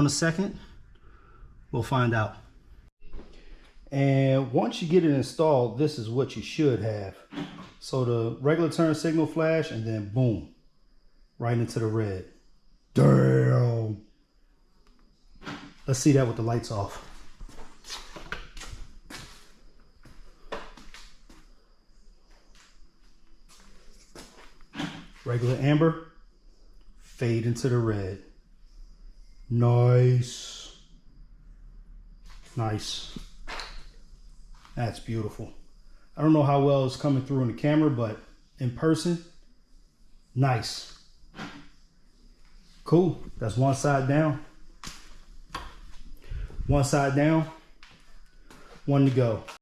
In a second, we'll find out. And once you get it installed, this is what you should have. So the regular turn signal flash, and then boom, right into the red. Damn. Let's see that with the lights off. Regular amber, fade into the red. Nice. Nice. That's beautiful. I don't know how well it's coming through in the camera, but in person, nice. Cool. That's one side down. One side down, one to go.